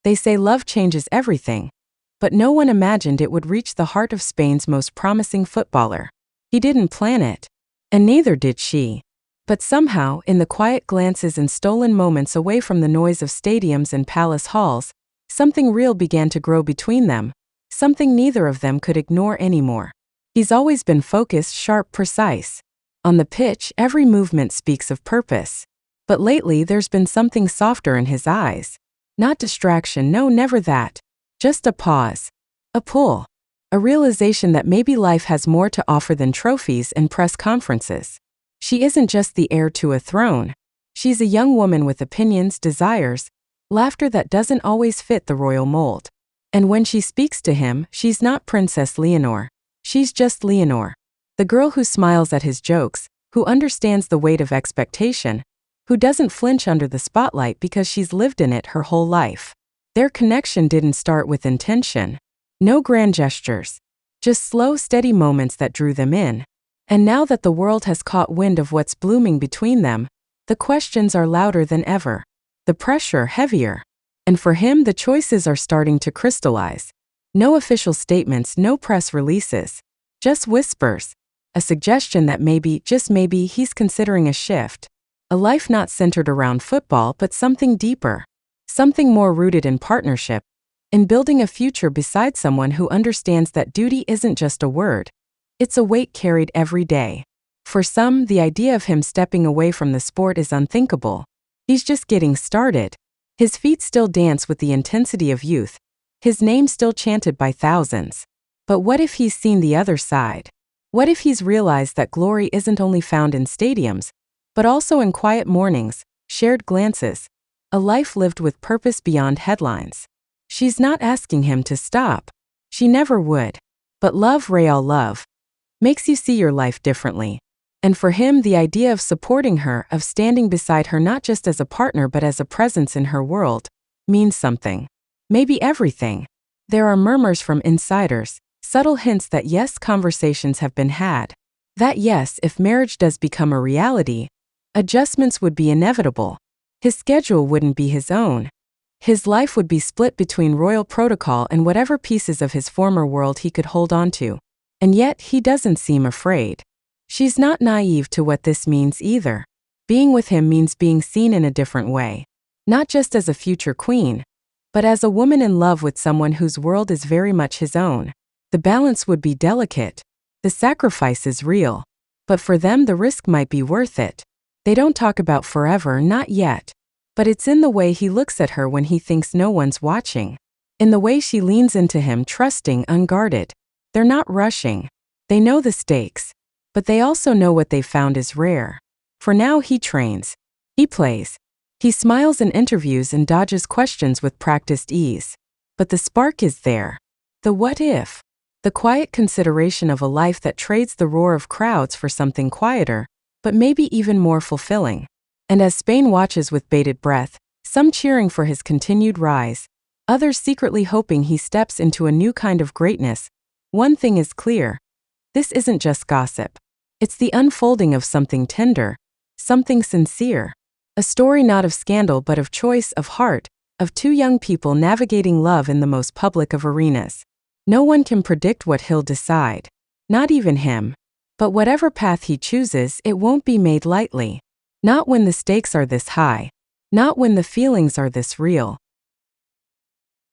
They say love changes everything, but no one imagined it would reach the heart of Spain's most promising footballer. He didn't plan it, and neither did she. But somehow, in the quiet glances and stolen moments away from the noise of stadiums and palace halls, something real began to grow between them, something neither of them could ignore anymore. He's always been focused, sharp, precise. On the pitch, every movement speaks of purpose. But lately there's been something softer in his eyes. Not distraction, no, never that. Just a pause. A pull. A realization that maybe life has more to offer than trophies and press conferences. She isn't just the heir to a throne. She's a young woman with opinions, desires, laughter that doesn't always fit the royal mold. And when she speaks to him, she's not Princess Leonor. She's just Leonor. The girl who smiles at his jokes, who understands the weight of expectation, who doesn't flinch under the spotlight because she's lived in it her whole life. Their connection didn't start with intention. No grand gestures. Just slow, steady moments that drew them in. And now that the world has caught wind of what's blooming between them, the questions are louder than ever. The pressure heavier. And for him, the choices are starting to crystallize. No official statements, no press releases. Just whispers. A suggestion that maybe, just maybe, he's considering a shift. A life not centered around football but something deeper. Something more rooted in partnership. In building a future beside someone who understands that duty isn't just a word. It's a weight carried every day. For some, the idea of him stepping away from the sport is unthinkable. He's just getting started. His feet still dance with the intensity of youth. His name still chanted by thousands. But what if he's seen the other side? What if he's realized that glory isn't only found in stadiums, but also in quiet mornings, shared glances, a life lived with purpose beyond headlines? She's not asking him to stop. She never would. But love, real love, makes you see your life differently. And for him, the idea of supporting her, of standing beside her not just as a partner but as a presence in her world, means something. Maybe everything. There are murmurs from insiders, subtle hints that yes, conversations have been had. That yes, if marriage does become a reality, adjustments would be inevitable. His schedule wouldn't be his own. His life would be split between royal protocol and whatever pieces of his former world he could hold on to. And yet, he doesn't seem afraid. She's not naive to what this means either. Being with him means being seen in a different way. Not just as a future queen, but as a woman in love with someone whose world is very much his own. The balance would be delicate. The sacrifice is real. But for them, the risk might be worth it. They don't talk about forever, not yet. But it's in the way he looks at her when he thinks no one's watching. In the way she leans into him, trusting, unguarded. They're not rushing. They know the stakes. But they also know what they've found is rare. For now, he trains. He plays. He smiles in interviews and dodges questions with practiced ease. But the spark is there. The what if? The quiet consideration of a life that trades the roar of crowds for something quieter, but maybe even more fulfilling. And as Spain watches with bated breath, some cheering for his continued rise, others secretly hoping he steps into a new kind of greatness, one thing is clear. This isn't just gossip. It's the unfolding of something tender, something sincere. A story not of scandal but of choice, of heart, of two young people navigating love in the most public of arenas. No one can predict what he'll decide. Not even him. But whatever path he chooses, it won't be made lightly. Not when the stakes are this high. Not when the feelings are this real.